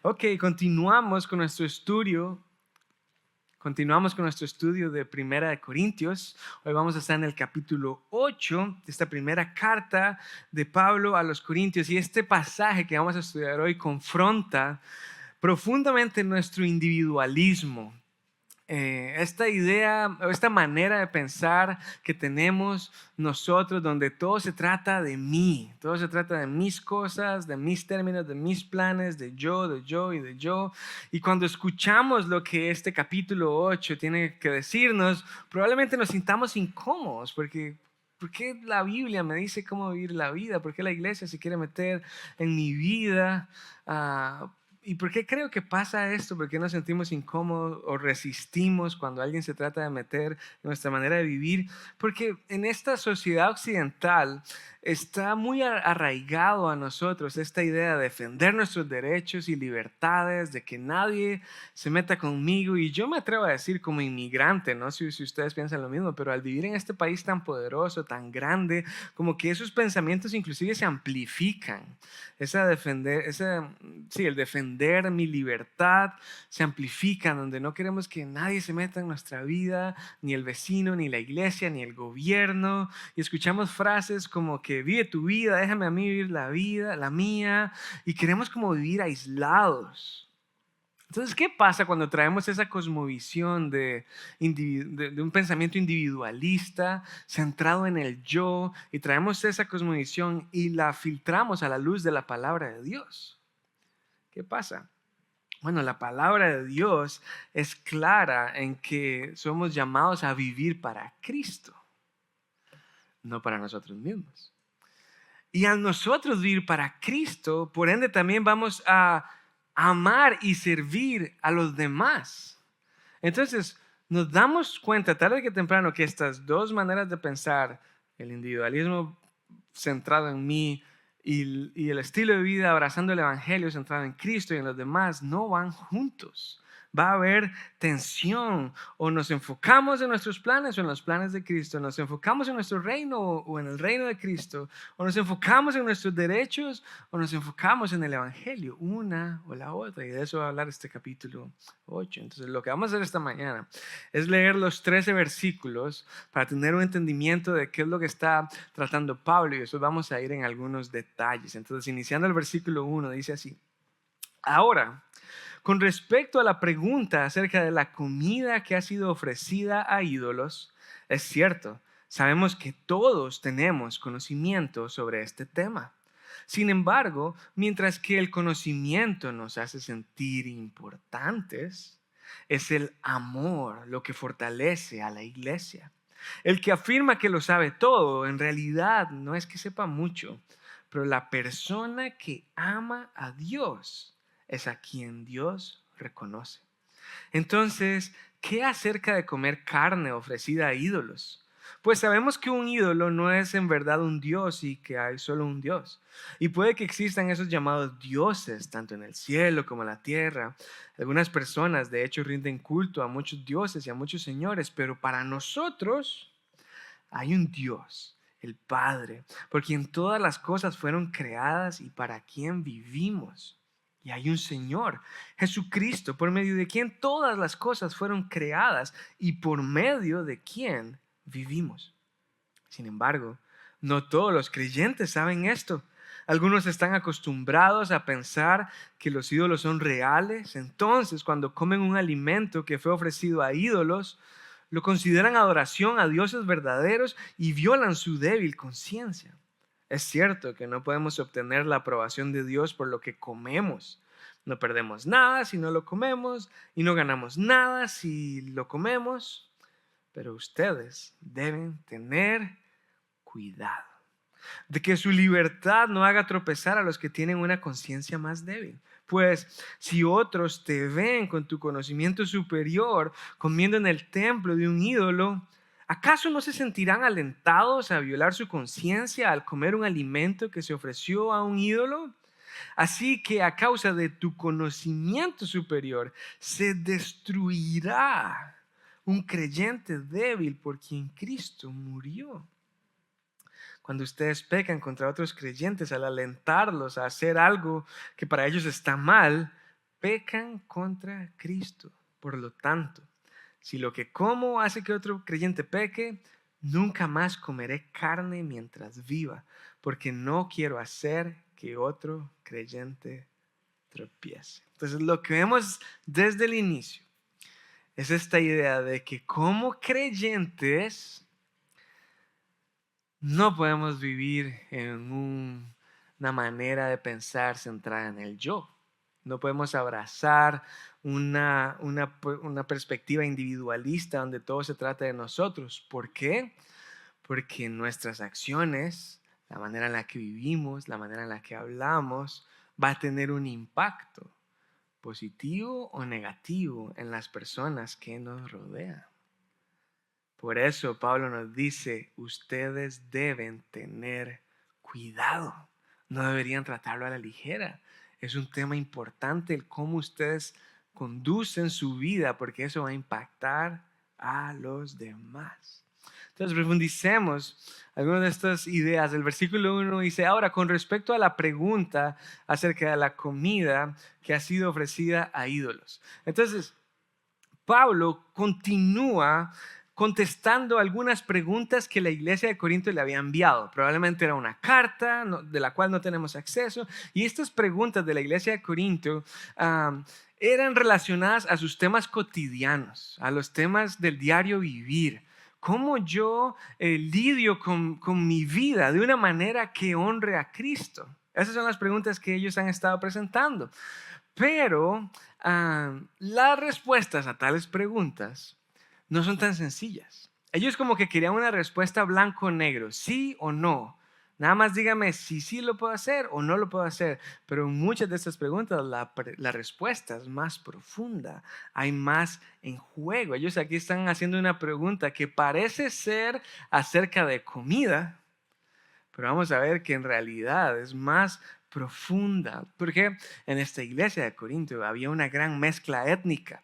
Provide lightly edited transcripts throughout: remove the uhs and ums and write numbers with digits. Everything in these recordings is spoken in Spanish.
Ok, continuamos con nuestro estudio. Continuamos con nuestro estudio de Primera de Corintios. Hoy vamos a estar en el capítulo 8 de esta primera carta de Pablo a los Corintios. Y este pasaje que vamos a estudiar hoy confronta profundamente nuestro individualismo. Esta idea, esta manera de pensar que tenemos nosotros, donde todo se trata de mí, todo se trata de mis cosas, de mis términos, de mis planes, de yo y de yo. Y cuando escuchamos lo que este capítulo 8 tiene que decirnos, probablemente nos sintamos incómodos, porque ¿por qué la Biblia me dice cómo vivir la vida? ¿Por qué la iglesia se quiere meter en mi vida? ¿Y por qué creo que pasa esto? ¿Por qué nos sentimos incómodos o resistimos cuando alguien se trata de meter en nuestra manera de vivir? Porque en esta sociedad occidental está muy arraigado a nosotros esta idea de defender nuestros derechos y libertades, de que nadie se meta conmigo. Y yo me atrevo a decir como inmigrante, no sé si ustedes piensan lo mismo, pero al vivir en este país tan poderoso, tan grande, como que esos pensamientos inclusive se amplifican. El defender mi libertad se amplifica, donde no queremos que nadie se meta en nuestra vida, ni el vecino, ni la iglesia, ni el gobierno. Y escuchamos frases como que vive tu vida, déjame a mí vivir la vida, la mía. Y queremos como vivir aislados. Entonces, ¿qué pasa cuando traemos esa cosmovisión de un pensamiento individualista centrado en el yo y traemos esa cosmovisión y la filtramos a la luz de la palabra de Dios? ¿Qué pasa? Bueno, la palabra de Dios es clara en que somos llamados a vivir para Cristo, no para nosotros mismos. Y al nosotros vivir para Cristo, por ende también vamos a amar y servir a los demás. Entonces, nos damos cuenta tarde que temprano que estas dos maneras de pensar, el individualismo centrado en mí y el estilo de vida abrazando el evangelio centrado en Cristo y en los demás, no van juntos. Va a haber tensión, o nos enfocamos en nuestros planes o en los planes de Cristo, nos enfocamos en nuestro reino o en el reino de Cristo, o nos enfocamos en nuestros derechos o nos enfocamos en el evangelio, una o la otra. Y de eso va a hablar este capítulo 8. Entonces, lo que vamos a hacer esta mañana es leer los 13 versículos para tener un entendimiento de qué es lo que está tratando Pablo, y eso vamos a ir en algunos detalles. Entonces, iniciando el versículo 1, dice así: ahora, con respecto a la pregunta acerca de la comida que ha sido ofrecida a ídolos, es cierto, sabemos que todos tenemos conocimiento sobre este tema. Sin embargo, mientras que el conocimiento nos hace sentir importantes, es el amor lo que fortalece a la iglesia. El que afirma que lo sabe todo, en realidad no es que sepa mucho, pero la persona que ama a Dios es a quien Dios reconoce. Entonces, ¿qué acerca de comer carne ofrecida a ídolos? Pues sabemos que un ídolo no es en verdad un dios y que hay solo un Dios. Y puede que existan esos llamados dioses, tanto en el cielo como en la tierra. Algunas personas, de hecho, rinden culto a muchos dioses y a muchos señores, pero para nosotros hay un Dios, el Padre, por quien todas las cosas fueron creadas y para quien vivimos. Y hay un Señor, Jesucristo, por medio de quien todas las cosas fueron creadas y por medio de quien vivimos. Sin embargo, no todos los creyentes saben esto. Algunos están acostumbrados a pensar que los ídolos son reales. Entonces, cuando comen un alimento que fue ofrecido a ídolos, lo consideran adoración a dioses verdaderos y violan su débil conciencia. Es cierto que no podemos obtener la aprobación de Dios por lo que comemos. No perdemos nada si no lo comemos y no ganamos nada si lo comemos. Pero ustedes deben tener cuidado de que su libertad no haga tropezar a los que tienen una conciencia más débil. Pues si otros te ven con tu conocimiento superior comiendo en el templo de un ídolo, ¿acaso no se sentirán alentados a violar su conciencia al comer un alimento que se ofreció a un ídolo? Así que a causa de tu conocimiento superior se destruirá un creyente débil por quien Cristo murió. Cuando ustedes pecan contra otros creyentes al alentarlos a hacer algo que para ellos está mal, pecan contra Cristo. Por lo tanto, si lo que como hace que otro creyente peque, nunca más comeré carne mientras viva, porque no quiero hacer que otro creyente tropiece. Entonces, lo que vemos desde el inicio es esta idea de que como creyentes no podemos vivir en una manera de pensar centrada en el yo. No podemos abrazar una perspectiva individualista donde todo se trata de nosotros. ¿Por qué? Porque nuestras acciones, la manera en la que vivimos, la manera en la que hablamos, va a tener un impacto positivo o negativo en las personas que nos rodean. Por eso Pablo nos dice, ustedes deben tener cuidado. No deberían tratarlo a la ligera. Es un tema importante el cómo ustedes conducen su vida, porque eso va a impactar a los demás. Entonces profundicemos algunas de estas ideas. El versículo 1 dice, ahora con respecto a la pregunta acerca de la comida que ha sido ofrecida a ídolos. Entonces, Pablo continúa contestando algunas preguntas que la iglesia de Corinto le había enviado. Probablemente era una carta de la cual no tenemos acceso. Y estas preguntas de la iglesia de Corinto eran relacionadas a sus temas cotidianos, a los temas del diario vivir. ¿Cómo yo lidio con mi vida de una manera que honre a Cristo? Esas son las preguntas que ellos han estado presentando. Pero las respuestas a tales preguntas no son tan sencillas. Ellos como que querían una respuesta blanco o negro, sí o no. Nada más dígame si sí lo puedo hacer o no lo puedo hacer. Pero en muchas de estas preguntas la respuesta es más profunda. Hay más en juego. Ellos aquí están haciendo una pregunta que parece ser acerca de comida, pero vamos a ver que en realidad es más profunda, porque en esta iglesia de Corinto había una gran mezcla étnica.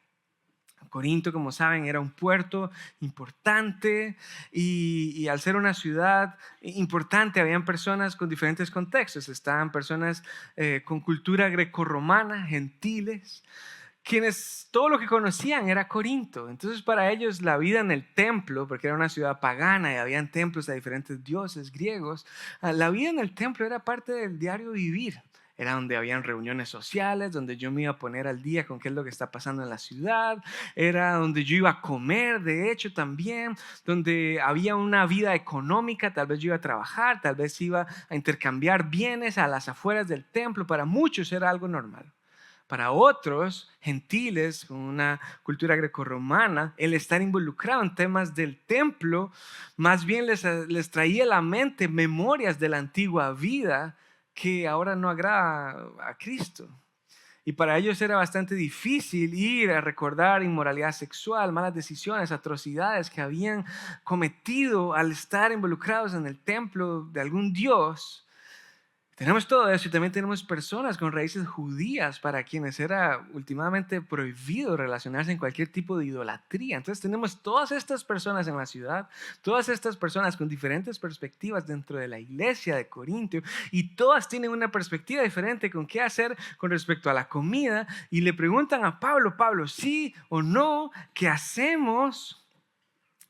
Corinto, como saben, era un puerto importante y al ser una ciudad importante, habían personas con diferentes contextos. Estaban personas con cultura grecorromana, gentiles, quienes todo lo que conocían era Corinto. Entonces para ellos la vida en el templo, porque era una ciudad pagana y habían templos a diferentes dioses griegos, la vida en el templo era parte del diario vivir. Era donde habían reuniones sociales, donde yo me iba a poner al día con qué es lo que está pasando en la ciudad. Era donde yo iba a comer, de hecho, también. Donde había una vida económica, tal vez yo iba a trabajar, tal vez iba a intercambiar bienes a las afueras del templo. Para muchos era algo normal. Para otros, gentiles, con una cultura grecorromana, el estar involucrado en temas del templo, más bien les traía a la mente memorias de la antigua vida que ahora no agrada a Cristo. Y para ellos era bastante difícil ir a recordar inmoralidad sexual, malas decisiones, atrocidades que habían cometido al estar involucrados en el templo de algún dios. Tenemos todo eso y también tenemos personas con raíces judías para quienes era últimamente prohibido relacionarse en cualquier tipo de idolatría. Entonces tenemos todas estas personas en la ciudad, todas estas personas con diferentes perspectivas dentro de la iglesia de Corinto y todas tienen una perspectiva diferente con qué hacer con respecto a la comida y le preguntan a Pablo, Pablo, ¿sí o no? ¿Qué hacemos?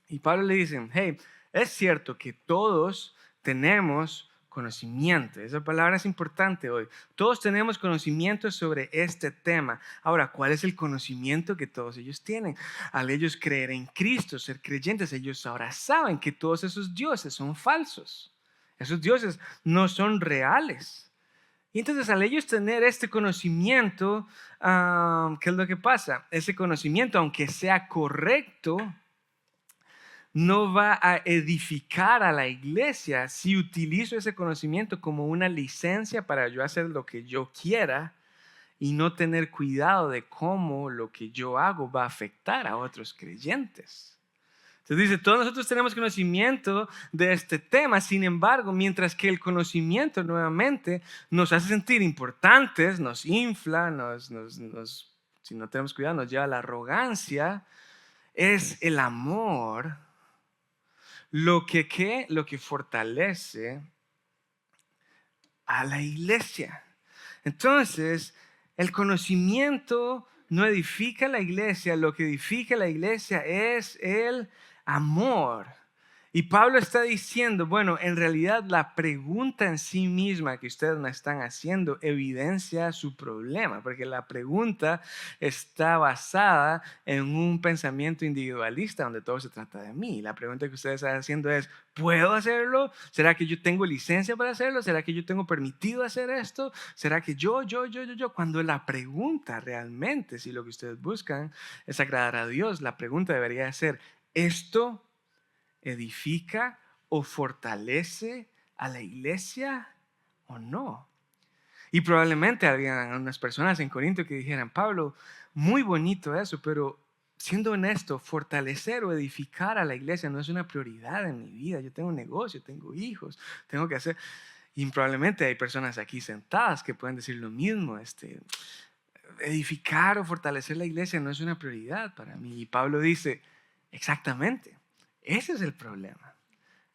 Y Pablo le dice, hey, es cierto que todos tenemos conocimiento. Esa palabra es importante hoy. Todos tenemos conocimiento sobre este tema. Ahora, ¿cuál es el conocimiento que todos ellos tienen? Al ellos creer en Cristo, ser creyentes, ellos ahora saben que todos esos dioses son falsos. Esos dioses no son reales. Y entonces al ellos tener este conocimiento, ¿qué es lo que pasa? Ese conocimiento, aunque sea correcto, no va a edificar a la iglesia si utilizo ese conocimiento como una licencia para yo hacer lo que yo quiera y no tener cuidado de cómo lo que yo hago va a afectar a otros creyentes. Entonces dice, todos nosotros tenemos conocimiento de este tema, sin embargo, mientras que el conocimiento nuevamente nos hace sentir importantes, nos infla, si no tenemos cuidado, nos lleva a la arrogancia, es el amor lo que fortalece a la iglesia. Entonces, El conocimiento no edifica la iglesia, lo que edifica la iglesia es el amor. Y Pablo está diciendo, bueno, en realidad la pregunta en sí misma que ustedes me están haciendo evidencia su problema, porque la pregunta está basada en un pensamiento individualista donde todo se trata de mí. La pregunta que ustedes están haciendo es, ¿puedo hacerlo? ¿Será que yo tengo licencia para hacerlo? ¿Será que yo tengo permitido hacer esto? ¿Será que yo? Cuando la pregunta realmente, si lo que ustedes buscan es agradar a Dios, la pregunta debería ser, ¿esto edifica o fortalece a la iglesia o no? Y probablemente había unas personas en Corinto que dijeran, Pablo, muy bonito eso, pero siendo honesto, fortalecer o edificar a la iglesia no es una prioridad en mi vida. Yo tengo un negocio, tengo hijos, tengo que hacer. Y probablemente hay personas aquí sentadas que pueden decir lo mismo. Edificar o fortalecer la iglesia no es una prioridad para mí. Y Pablo dice, exactamente, ese es el problema.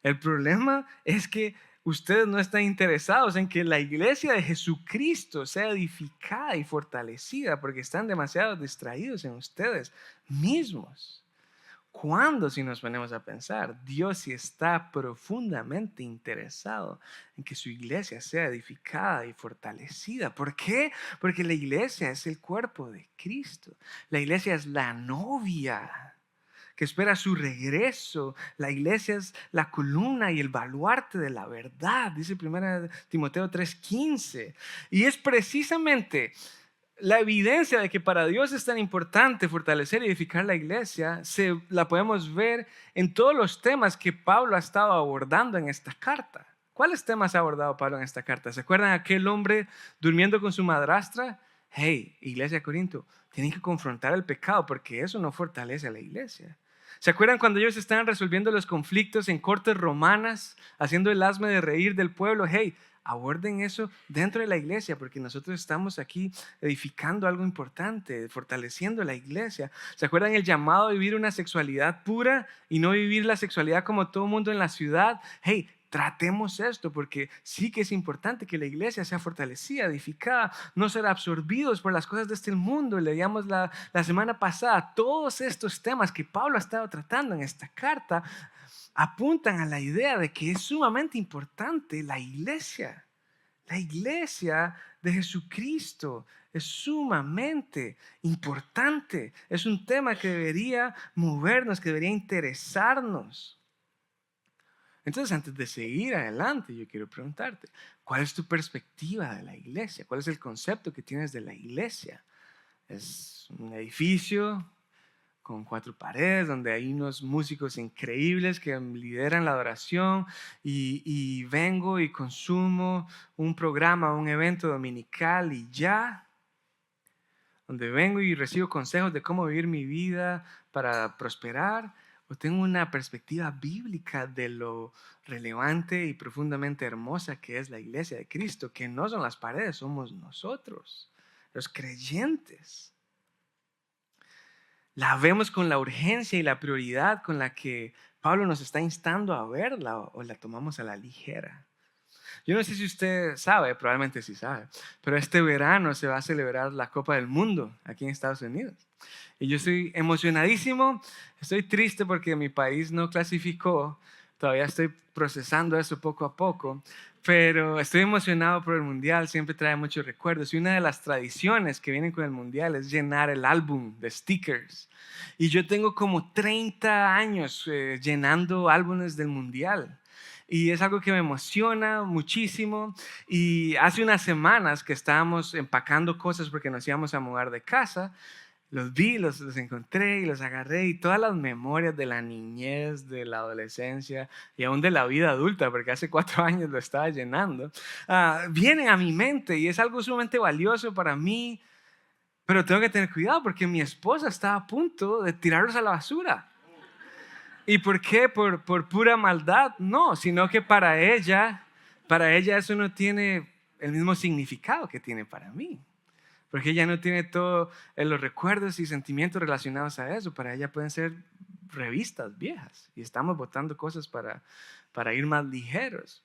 El problema es que ustedes no están interesados en que la iglesia de Jesucristo sea edificada y fortalecida porque están demasiado distraídos en ustedes mismos. ¿Cuándo, si nos ponemos a pensar, Dios sí está profundamente interesado en que su iglesia sea edificada y fortalecida? ¿Por qué? Porque la iglesia es el cuerpo de Cristo. La iglesia es la novia que espera su regreso. La iglesia es la columna y el baluarte de la verdad, dice 1 Timoteo 3:15. Y es precisamente la evidencia de que para Dios es tan importante fortalecer y edificar la iglesia, la podemos ver en todos los temas que Pablo ha estado abordando en esta carta. ¿Cuáles temas ha abordado Pablo en esta carta? ¿Se acuerdan de aquel hombre durmiendo con su madrastra? Hey, iglesia de Corinto, tienen que confrontar el pecado porque eso no fortalece a la iglesia. ¿Se acuerdan cuando ellos estaban resolviendo los conflictos en cortes romanas, haciendo el hazme de reír del pueblo? Hey, aborden eso dentro de la iglesia porque nosotros estamos aquí edificando algo importante, fortaleciendo la iglesia. ¿Se acuerdan el llamado a vivir una sexualidad pura y no vivir la sexualidad como todo el mundo en la ciudad? Hey, tratemos esto porque sí que es importante que la iglesia sea fortalecida, edificada, no ser absorbidos por las cosas de este mundo. Leíamos la semana pasada todos estos temas que Pablo ha estado tratando en esta carta apuntan a la idea de que es sumamente importante la iglesia. La iglesia de Jesucristo es sumamente importante. Es un tema que debería movernos, que debería interesarnos. Entonces, antes de seguir adelante, yo quiero preguntarte, ¿cuál es tu perspectiva de la iglesia? ¿Cuál es el concepto que tienes de la iglesia? ¿Es un edificio con 4 paredes, donde hay unos músicos increíbles que lideran la adoración y vengo y consumo un programa, un evento dominical y ya? Donde vengo y recibo consejos de cómo vivir mi vida para prosperar, o tengo una perspectiva bíblica de lo relevante y profundamente hermosa que es la iglesia de Cristo, que no son las paredes, somos nosotros, los creyentes. La vemos con la urgencia y la prioridad con la que Pablo nos está instando a verla o la tomamos a la ligera. Yo no sé si usted sabe, probablemente sí sabe, pero este verano se va a celebrar la Copa del Mundo aquí en Estados Unidos. Y yo estoy emocionadísimo, estoy triste porque mi país no clasificó, todavía estoy procesando eso poco a poco, pero estoy emocionado por el Mundial, siempre trae muchos recuerdos. Y una de las tradiciones que vienen con el Mundial es llenar el álbum de stickers. Y yo tengo como 30 años llenando álbumes del Mundial. Y es algo que me emociona muchísimo. Y hace unas semanas que estábamos empacando cosas porque nos íbamos a mudar de casa, los vi, los encontré y los agarré, y todas las memorias de la niñez, de la adolescencia y aún de la vida adulta, porque hace 4 años lo estaba llenando, vienen a mi mente y es algo sumamente valioso para mí, pero tengo que tener cuidado porque mi esposa está a punto de tirarlos a la basura. ¿Y por qué? ¿Por pura maldad? No, sino que para ella eso no tiene el mismo significado que tiene para mí. Porque ella no tiene todos los recuerdos y sentimientos relacionados a eso. Para ella pueden ser revistas viejas y estamos botando cosas para ir más ligeros.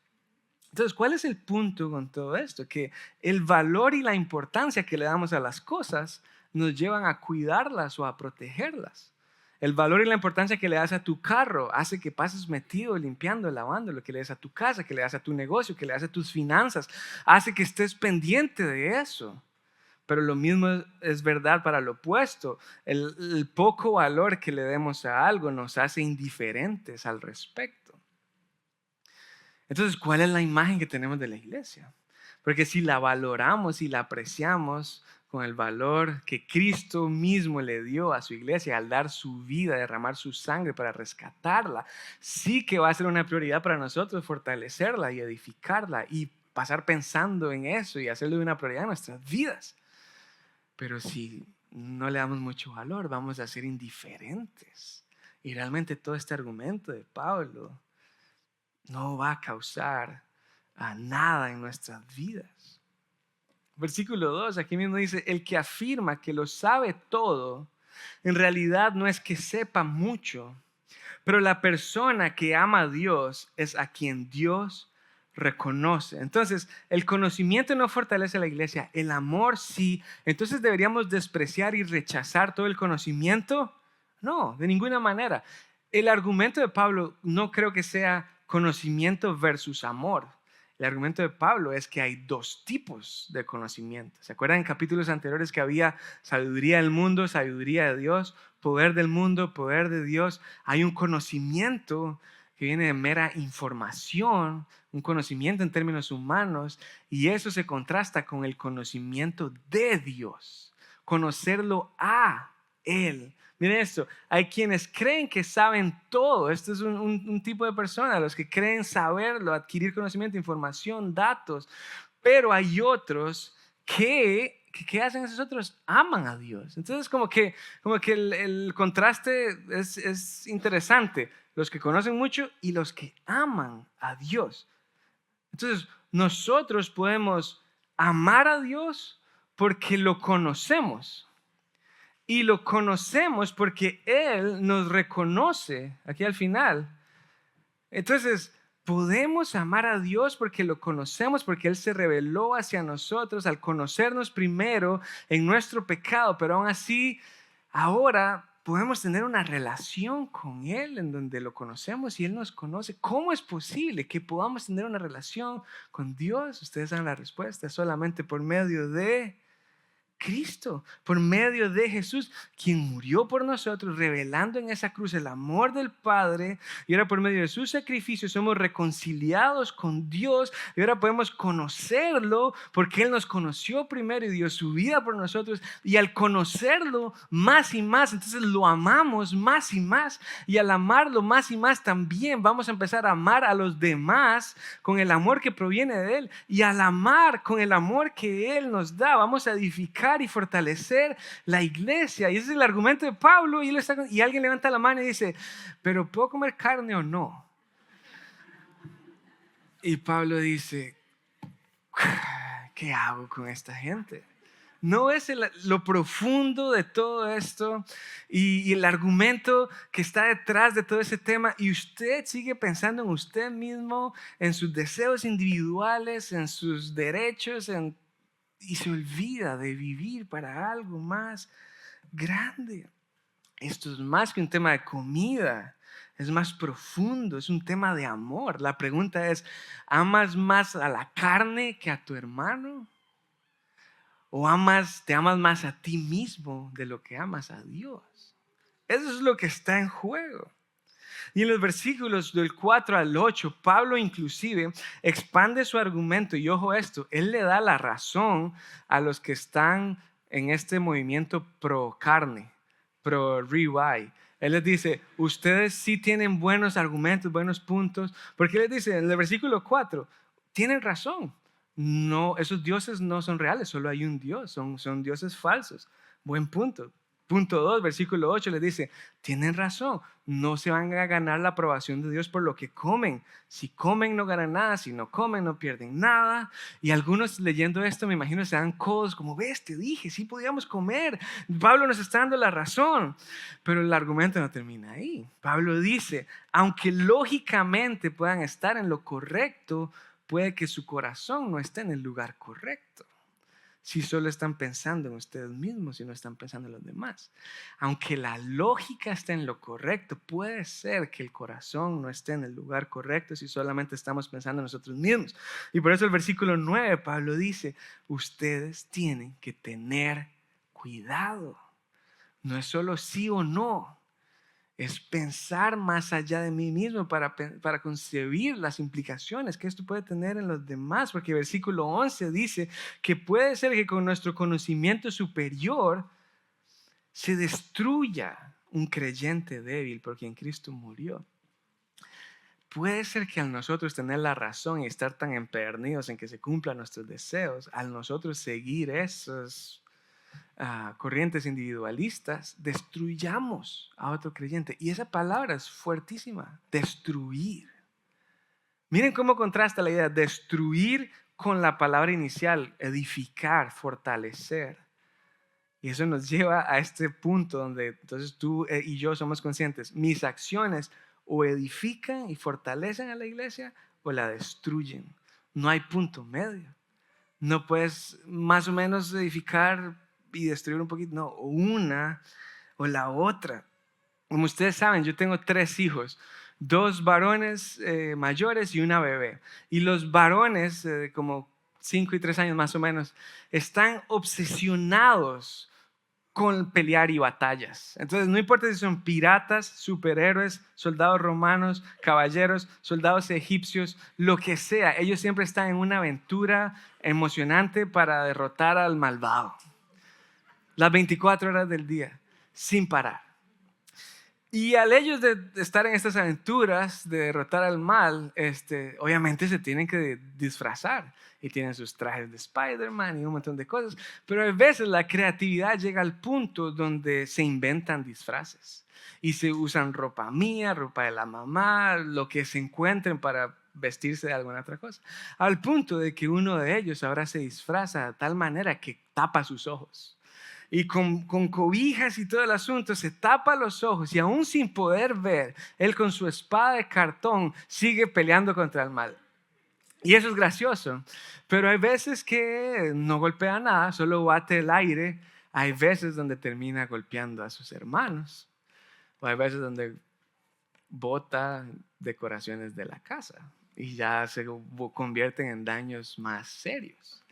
Entonces, ¿cuál es el punto con todo esto? Que el valor y la importancia que le damos a las cosas nos llevan a cuidarlas o a protegerlas. El valor y la importancia que le das a tu carro hace que pases metido, limpiando, lavando, lo que le das a tu casa, que le das a tu negocio, que le das a tus finanzas, hace que estés pendiente de eso. Pero lo mismo es verdad para lo opuesto. El poco valor que le demos a algo nos hace indiferentes al respecto. Entonces, ¿cuál es la imagen que tenemos de la iglesia? Porque si la valoramos y la apreciamos con el valor que Cristo mismo le dio a su iglesia al dar su vida, derramar su sangre para rescatarla, sí que va a ser una prioridad para nosotros fortalecerla y edificarla y pasar pensando en eso y hacerlo de una prioridad en nuestras vidas. Pero si no le damos mucho valor, vamos a ser indiferentes. Y realmente todo este argumento de Pablo no va a causar nada en nuestras vidas. Versículo 2, aquí mismo dice, el que afirma que lo sabe todo, en realidad no es que sepa mucho, pero la persona que ama a Dios es a quien Dios reconoce. Entonces, el conocimiento no fortalece a la iglesia, el amor sí. Entonces, ¿deberíamos despreciar y rechazar todo el conocimiento? No, de ninguna manera. El argumento de Pablo no creo que sea conocimiento versus amor. El argumento de Pablo es que hay dos tipos de conocimiento. ¿Se acuerdan en capítulos anteriores que había sabiduría del mundo, sabiduría de Dios, poder del mundo, poder de Dios? Hay un conocimiento que viene de mera información, un conocimiento en términos humanos, y eso se contrasta con el conocimiento de Dios, conocerlo a Él. Miren esto, hay quienes creen que saben todo. Este es un tipo de persona, los que creen saberlo, adquirir conocimiento, información, datos. Pero hay otros que ¿qué hacen esos otros? Aman a Dios. Entonces como que el contraste es interesante. Los que conocen mucho y los que aman a Dios. Entonces nosotros podemos amar a Dios porque lo conocemos. Y lo conocemos porque Él nos reconoce aquí al final. Entonces, podemos amar a Dios porque lo conocemos, porque Él se reveló hacia nosotros al conocernos primero en nuestro pecado, pero aún así, ahora podemos tener una relación con Él en donde lo conocemos y Él nos conoce. ¿Cómo es posible que podamos tener una relación con Dios? Ustedes saben la respuesta, solamente por medio de Cristo, por medio de Jesús, quien murió por nosotros, revelando en esa cruz el amor del Padre, y ahora por medio de su sacrificio somos reconciliados con Dios, y ahora podemos conocerlo, porque Él nos conoció primero y dio su vida por nosotros, y al conocerlo más y más, entonces lo amamos más y más, y al amarlo más y más también vamos a empezar a amar a los demás con el amor que proviene de Él, y al amar con el amor que Él nos da, vamos a edificar y fortalecer la iglesia. Y ese es el argumento de Pablo. Y alguien levanta la mano y dice, ¿pero puedo comer carne o no? Y Pablo dice, ¿qué hago con esta gente? No es lo profundo de todo esto y el argumento que está detrás de todo ese tema, y usted sigue pensando en usted mismo, en sus deseos individuales, en sus derechos, y se olvida de vivir para algo más grande. Esto es más que un tema de comida, es más profundo, es un tema de amor. La pregunta es, ¿amas más a la carne que a tu hermano? ¿O te amas más a ti mismo de lo que amas a Dios? Eso es lo que está en juego. Y en los versículos del 4 al 8, Pablo inclusive expande su argumento, y ojo esto, él le da la razón a los que están en este movimiento pro carne, pro ribeye. Él les dice, ustedes sí tienen buenos argumentos, buenos puntos, porque él les dice en el versículo 4, tienen razón, no, esos dioses no son reales, solo hay un Dios, son dioses falsos. Buen punto. Punto 2, versículo 8 les dice, tienen razón, no se van a ganar la aprobación de Dios por lo que comen. Si comen no ganan nada, si no comen no pierden nada. Y algunos leyendo esto me imagino se dan codos como, ves, te dije, sí podíamos comer. Pablo nos está dando la razón, pero el argumento no termina ahí. Pablo dice, aunque lógicamente puedan estar en lo correcto, puede que su corazón no esté en el lugar correcto. Si solo están pensando en ustedes mismos y no están pensando en los demás. Aunque la lógica esté en lo correcto, puede ser que el corazón no esté en el lugar correcto si solamente estamos pensando en nosotros mismos. Y por eso el versículo 9, Pablo dice, ustedes tienen que tener cuidado. No es solo sí o no. Es pensar más allá de mí mismo para concebir las implicaciones que esto puede tener en los demás. Porque el versículo 11 dice que puede ser que con nuestro conocimiento superior se destruya un creyente débil por quien Cristo murió. Puede ser que al nosotros tener la razón y estar tan empedernidos en que se cumplan nuestros deseos, al nosotros seguir esos corrientes individualistas, destruyamos a otro creyente. Y esa palabra es fuertísima, destruir. Miren cómo contrasta la idea de destruir con la palabra inicial, edificar, fortalecer. Y eso nos lleva a este punto donde entonces tú y yo somos conscientes. Mis acciones o edifican y fortalecen a la iglesia o la destruyen. No hay punto medio. No puedes más o menos edificar y destruir un poquito, no, o una o la otra. Como ustedes saben, yo tengo 3 hijos, 2 varones mayores y una bebé. Y los varones, como 5 y 3 años más o menos, están obsesionados con pelear y batallas. Entonces, no importa si son piratas, superhéroes, soldados romanos, caballeros, soldados egipcios, lo que sea, ellos siempre están en una aventura emocionante para derrotar al malvado. Las 24 horas del día, sin parar. Y al ellos de estar en estas aventuras, de derrotar al mal, obviamente se tienen que disfrazar. Y tienen sus trajes de Spider-Man y un montón de cosas. Pero a veces la creatividad llega al punto donde se inventan disfraces. Y se usan ropa mía, ropa de la mamá, lo que se encuentren para vestirse de alguna otra cosa. Al punto de que uno de ellos ahora se disfraza de tal manera que tapa sus ojos. Y con cobijas y todo el asunto, se tapa los ojos y aún sin poder ver, él con su espada de cartón sigue peleando contra el mal. Y eso es gracioso, pero hay veces que no golpea nada, solo bate el aire. Hay veces donde termina golpeando a sus hermanos, o hay veces donde bota decoraciones de la casa y ya se convierten en daños más serios.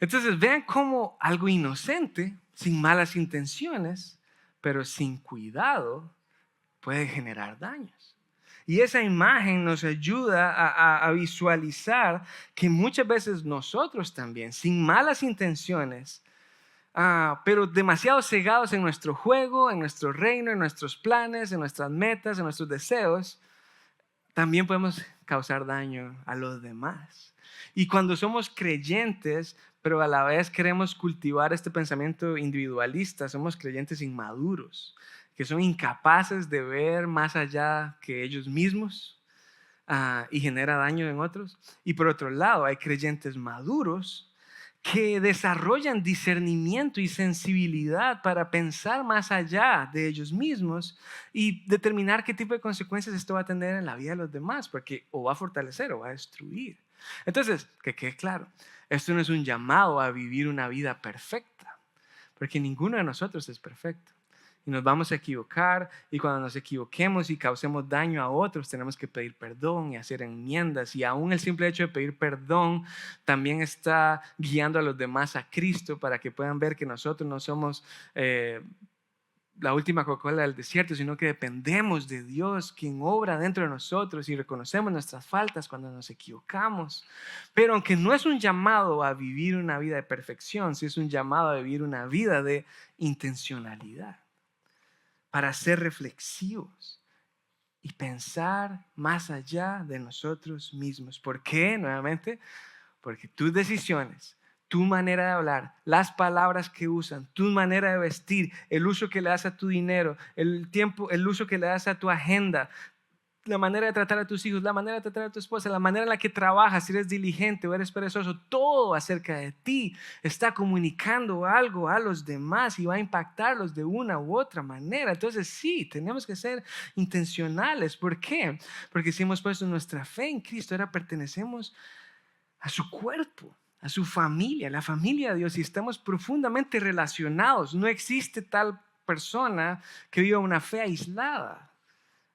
Entonces vean cómo algo inocente, sin malas intenciones, pero sin cuidado, puede generar daños. Y esa imagen nos ayuda a visualizar que muchas veces nosotros también, sin malas intenciones, pero demasiado cegados en nuestro juego, en nuestro reino, en nuestros planes, en nuestras metas, en nuestros deseos, también podemos causar daño a los demás. Y cuando somos creyentes, pero a la vez queremos cultivar este pensamiento individualista, somos creyentes inmaduros, que son incapaces de ver más allá que ellos mismos y genera daño en otros. Y por otro lado, hay creyentes maduros que desarrollan discernimiento y sensibilidad para pensar más allá de ellos mismos y determinar qué tipo de consecuencias esto va a tener en la vida de los demás, porque o va a fortalecer o va a destruir. Entonces, que quede claro, esto no es un llamado a vivir una vida perfecta, porque ninguno de nosotros es perfecto. Y nos vamos a equivocar, y cuando nos equivoquemos y causemos daño a otros, tenemos que pedir perdón y hacer enmiendas. Y aún el simple hecho de pedir perdón también está guiando a los demás a Cristo para que puedan ver que nosotros no somos la última Coca-Cola del desierto, sino que dependemos de Dios, quien obra dentro de nosotros, y reconocemos nuestras faltas cuando nos equivocamos. Pero aunque no es un llamado a vivir una vida de perfección, sí es un llamado a vivir una vida de intencionalidad, para ser reflexivos y pensar más allá de nosotros mismos. ¿Por qué? Nuevamente, porque tus decisiones, tu manera de hablar, las palabras que usan, tu manera de vestir, el uso que le das a tu dinero, el tiempo, el uso que le das a tu agenda, la manera de tratar a tus hijos, la manera de tratar a tu esposa, la manera en la que trabajas, si eres diligente o eres perezoso, todo acerca de ti está comunicando algo a los demás y va a impactarlos de una u otra manera. Entonces sí, tenemos que ser intencionales. ¿Por qué? Porque si hemos puesto nuestra fe en Cristo, ahora pertenecemos a su cuerpo, a su familia, la familia de Dios, y estamos profundamente relacionados. No existe tal persona que viva una fe aislada,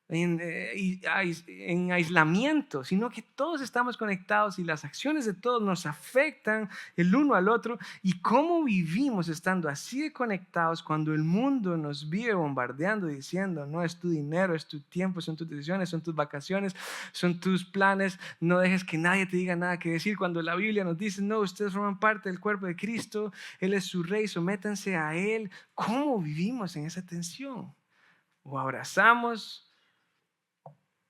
en aislamiento, sino que todos estamos conectados y las acciones de todos nos afectan el uno al otro. Y cómo vivimos estando así de conectados cuando el mundo nos vive bombardeando diciendo: no es tu dinero, es tu tiempo, son tus decisiones, son tus vacaciones, son tus planes, no dejes que nadie te diga nada que decir. Cuando la Biblia nos dice: no, ustedes forman parte del cuerpo de Cristo, Él es su rey, sométanse a Él. ¿Cómo vivimos en esa tensión? O abrazamos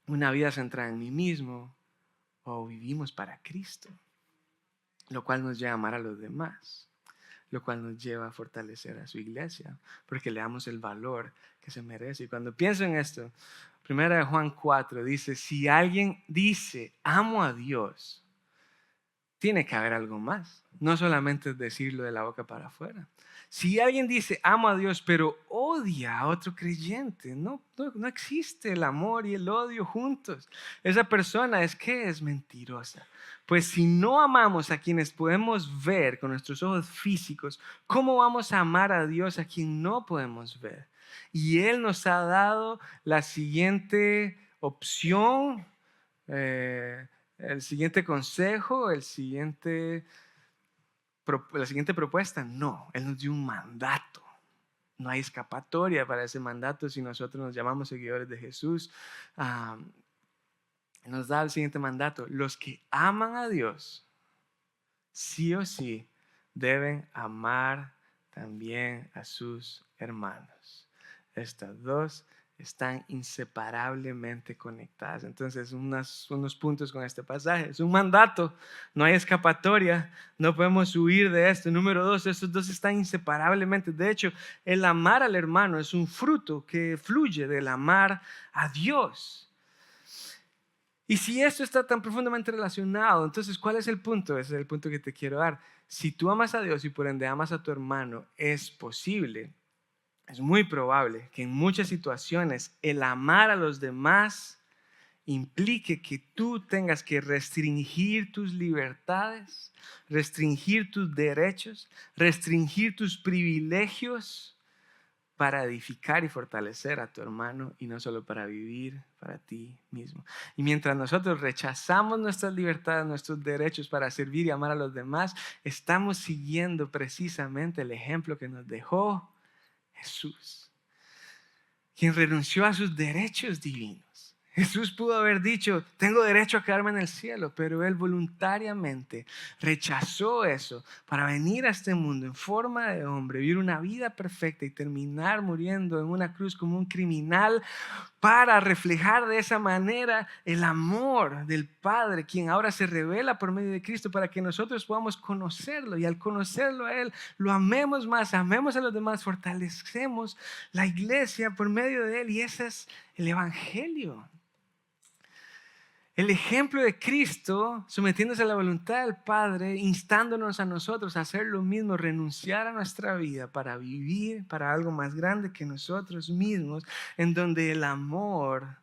una vida centrada en mí mismo, o vivimos para Cristo, lo cual nos lleva a amar a los demás, lo cual nos lleva a fortalecer a su iglesia, porque le damos el valor que se merece. Y cuando pienso en esto, 1 Juan 4 dice: si alguien dice amo a Dios, tiene que haber algo más, no solamente decirlo de la boca para afuera. Si alguien dice amo a Dios pero odia a otro creyente, no existe el amor y el odio juntos. Esa persona es mentirosa. Pues si no amamos a quienes podemos ver con nuestros ojos físicos, ¿cómo vamos a amar a Dios a quien no podemos ver? Y Él nos ha dado la siguiente opción, el siguiente consejo, la siguiente propuesta. No, Él nos dio un mandato. No hay escapatoria para ese mandato si nosotros nos llamamos seguidores de Jesús. Nos da el siguiente mandato: los que aman a Dios, sí o sí, deben amar también a sus hermanos. Estas dos están inseparablemente conectadas. Entonces, unos puntos con este pasaje. Es un mandato, no hay escapatoria, no podemos huir de esto. Número 2, estos dos están inseparablemente. De hecho, el amar al hermano es un fruto que fluye del amar a Dios. Y si esto está tan profundamente relacionado, entonces, ¿cuál es el punto? Ese es el punto que te quiero dar. Si tú amas a Dios y por ende amas a tu hermano, es posible, es muy probable que en muchas situaciones el amar a los demás implique que tú tengas que restringir tus libertades, restringir tus derechos, restringir tus privilegios para edificar y fortalecer a tu hermano, y no solo para vivir para ti mismo. Y mientras nosotros rechazamos nuestras libertades, nuestros derechos para servir y amar a los demás, estamos siguiendo precisamente el ejemplo que nos dejó Jesús, quien renunció a sus derechos divinos. Jesús pudo haber dicho: tengo derecho a quedarme en el cielo, pero Él voluntariamente rechazó eso para venir a este mundo en forma de hombre, vivir una vida perfecta y terminar muriendo en una cruz como un criminal, para reflejar de esa manera el amor del Padre, quien ahora se revela por medio de Cristo para que nosotros podamos conocerlo, y al conocerlo a Él, lo amemos más, amemos a los demás, fortalecemos la iglesia por medio de Él, y ese es el Evangelio. El ejemplo de Cristo sometiéndose a la voluntad del Padre, instándonos a nosotros a hacer lo mismo, renunciar a nuestra vida para vivir para algo más grande que nosotros mismos, en donde el amor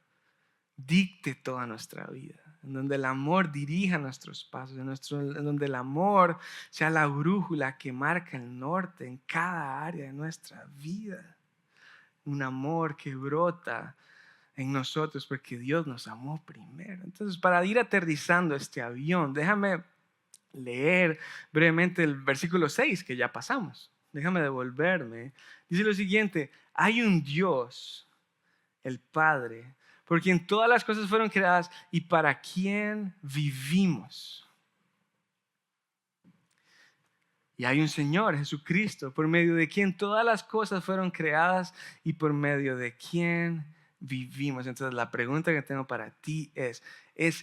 dicte toda nuestra vida, en donde el amor dirija nuestros pasos, en donde el amor sea la brújula que marca el norte en cada área de nuestra vida. Un amor que brota en nosotros porque Dios nos amó primero. Entonces, para ir aterrizando este avión, déjame leer brevemente el versículo 6 que ya pasamos. Déjame devolverme. Dice lo siguiente: hay un Dios, el Padre, por quien todas las cosas fueron creadas y para quien vivimos. Y hay un Señor, Jesucristo, por medio de quien todas las cosas fueron creadas y por medio de quien vivimos. Entonces, la pregunta que tengo para ti ¿es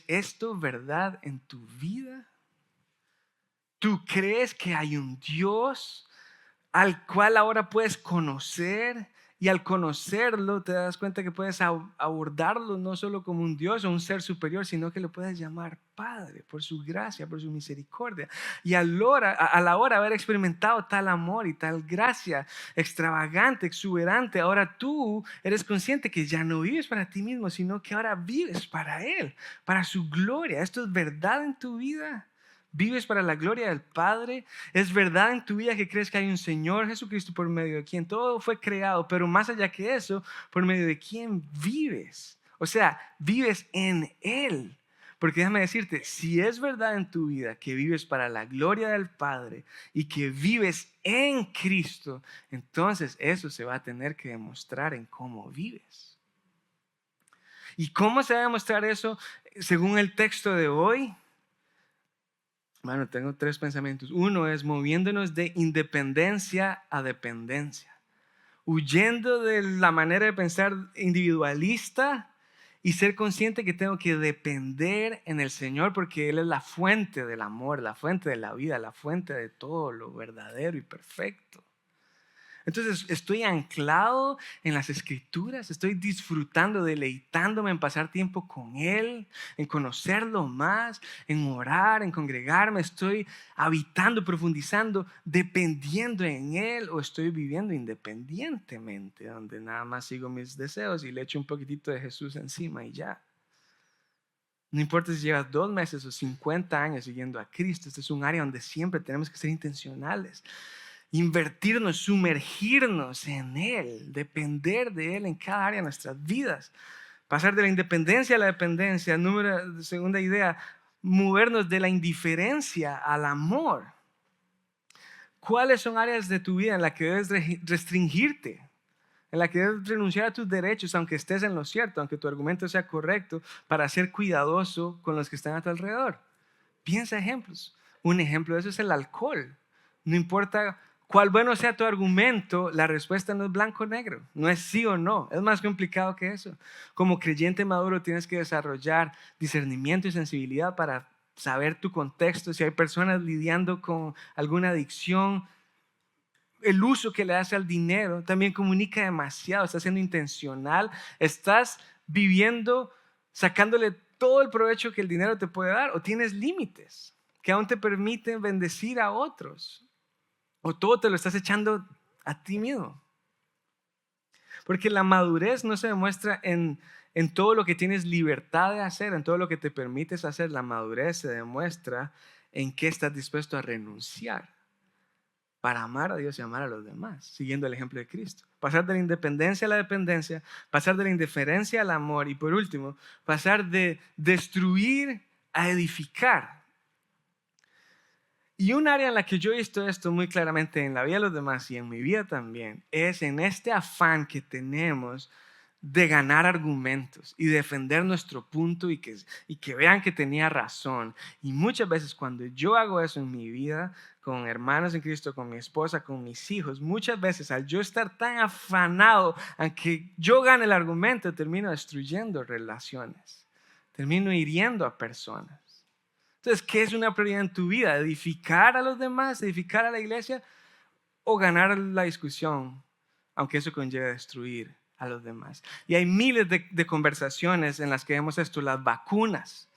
esto verdad en tu vida? ¿Tú crees que hay un Dios al cual ahora puedes conocer? Y al conocerlo te das cuenta que puedes abordarlo no solo como un Dios o un ser superior, sino que lo puedes llamar Padre por su gracia, por su misericordia. Y a la hora de haber experimentado tal amor y tal gracia extravagante, exuberante, ahora tú eres consciente que ya no vives para ti mismo, sino que ahora vives para Él, para su gloria. ¿Esto es verdad en tu vida? ¿Vives para la gloria del Padre? ¿Es verdad en tu vida que crees que hay un Señor Jesucristo por medio de quien todo fue creado, pero más allá que eso, por medio de quien vives? O sea, vives en Él. Porque déjame decirte, si es verdad en tu vida que vives para la gloria del Padre y que vives en Cristo, entonces eso se va a tener que demostrar en cómo vives. ¿Y cómo se va a demostrar eso según el texto de hoy? Bueno, tengo tres pensamientos. Uno es moviéndonos de independencia a dependencia, huyendo de la manera de pensar individualista y ser consciente que tengo que depender en el Señor porque Él es la fuente del amor, la fuente de la vida, la fuente de todo lo verdadero y perfecto. Entonces estoy anclado en las Escrituras, estoy disfrutando, deleitándome en pasar tiempo con Él, en conocerlo más, en orar, en congregarme, estoy habitando, profundizando, dependiendo en Él, o estoy viviendo independientemente, donde nada más sigo mis deseos y le echo un poquitito de Jesús encima y ya. No importa si llevas 2 meses o 50 años siguiendo a Cristo, este es un área donde siempre tenemos que ser intencionales. Invertirnos, sumergirnos en Él, depender de Él en cada área de nuestras vidas. Pasar de la independencia a la dependencia. Segunda idea, movernos de la indiferencia al amor. ¿Cuáles son áreas de tu vida en las que debes restringirte? En la que debes renunciar a tus derechos, aunque estés en lo cierto, aunque tu argumento sea correcto, para ser cuidadoso con los que están a tu alrededor. Piensa ejemplos. Un ejemplo de eso es el alcohol. No importa cuál bueno sea tu argumento, la respuesta no es blanco o negro, no es sí o no, es más complicado que eso. Como creyente maduro tienes que desarrollar discernimiento y sensibilidad para saber tu contexto, si hay personas lidiando con alguna adicción, el uso que le das al dinero también comunica demasiado, estás siendo intencional, estás viviendo, sacándole todo el provecho que el dinero te puede dar, o tienes límites que aún te permiten bendecir a otros, o todo te lo estás echando a ti mismo. Porque la madurez no se demuestra en todo lo que tienes libertad de hacer, en todo lo que te permites hacer. La madurez se demuestra en qué estás dispuesto a renunciar para amar a Dios y amar a los demás, siguiendo el ejemplo de Cristo. Pasar de la independencia a la dependencia, pasar de la indiferencia al amor y por último, pasar de destruir a edificar. Y un área en la que yo he visto esto muy claramente en la vida de los demás y en mi vida también, es en este afán que tenemos de ganar argumentos y defender nuestro punto y que vean que tenía razón. Y muchas veces cuando yo hago eso en mi vida, con hermanos en Cristo, con mi esposa, con mis hijos, muchas veces al yo estar tan afanado, aunque yo gane el argumento, termino destruyendo relaciones, termino hiriendo a personas. Entonces, ¿qué es una prioridad en tu vida? ¿Edificar a los demás, edificar a la iglesia o ganar la discusión, aunque eso conlleve destruir a los demás? Y hay miles de conversaciones en las que vemos esto, las vacunas,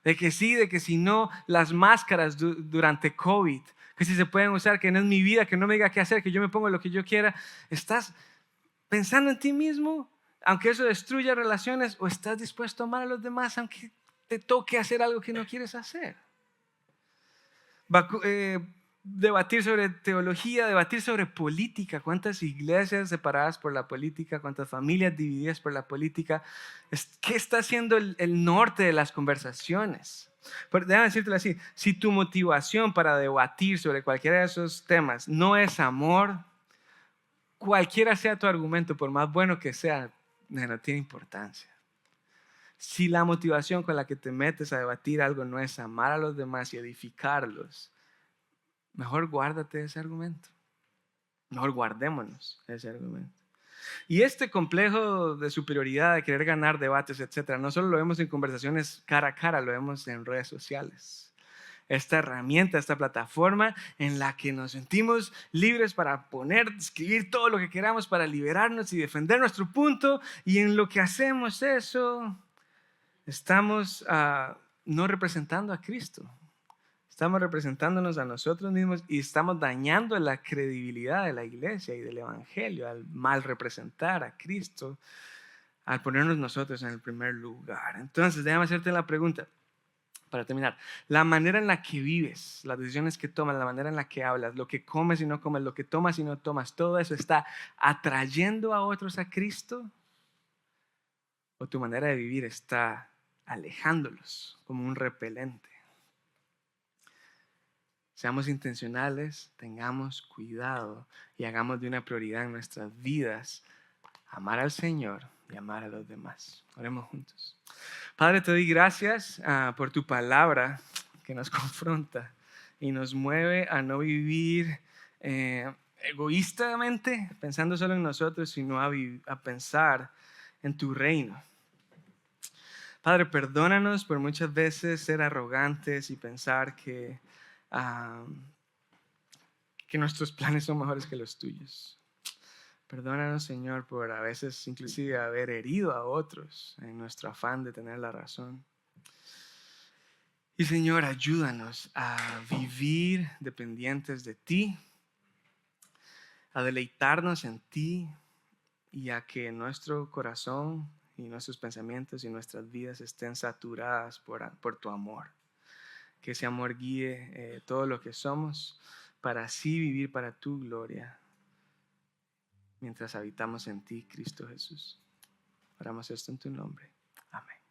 de que sí, de que si no, las máscaras durante COVID, que si se pueden usar, que no es mi vida, que no me diga qué hacer, que yo me pongo lo que yo quiera. ¿Estás pensando en ti mismo, aunque eso destruya relaciones, o estás dispuesto a amar a los demás, aunque te toque hacer algo que no quieres hacer? Debatir sobre teología, debatir sobre política. ¿Cuántas iglesias separadas por la política? ¿Cuántas familias divididas por la política? ¿Qué está haciendo el norte de las conversaciones? Pero déjame decírtelo así, si tu motivación para debatir sobre cualquiera de esos temas no es amor, cualquiera sea tu argumento, por más bueno que sea, no tiene importancia. Si la motivación con la que te metes a debatir algo no es amar a los demás y edificarlos, mejor guárdate ese argumento. Mejor guardémonos ese argumento. Y este complejo de superioridad, de querer ganar debates, etcétera, no solo lo vemos en conversaciones cara a cara, lo vemos en redes sociales. Esta herramienta, esta plataforma en la que nos sentimos libres para escribir todo lo que queramos, para liberarnos y defender nuestro punto. Y en lo que hacemos eso, estamos no representando a Cristo. Estamos representándonos a nosotros mismos y estamos dañando la credibilidad de la iglesia y del evangelio al mal representar a Cristo, al ponernos nosotros en el primer lugar. Entonces, déjame hacerte la pregunta. Para terminar, la manera en la que vives, las decisiones que tomas, la manera en la que hablas, lo que comes y no comes, lo que tomas y no tomas, todo eso está atrayendo a otros a Cristo, o tu manera de vivir está alejándolos como un repelente. Seamos intencionales, tengamos cuidado y hagamos de una prioridad en nuestras vidas amar al Señor y amar a los demás. Oremos juntos. Padre, te doy gracias por tu palabra que nos confronta y nos mueve a no vivir egoístamente, pensando solo en nosotros, sino a pensar en tu reino. Padre, perdónanos por muchas veces ser arrogantes y pensar ah, que nuestros planes son mejores que los tuyos. Perdónanos, Señor, por a veces inclusive haber herido a otros en nuestro afán de tener la razón. Y Señor, ayúdanos a vivir dependientes de ti, a deleitarnos en ti y a que nuestro corazón y nuestros pensamientos y nuestras vidas estén saturadas por tu amor. Que ese amor guíe todo lo que somos para así vivir para tu gloria mientras habitamos en ti, Cristo Jesús. Oramos esto en tu nombre. Amén.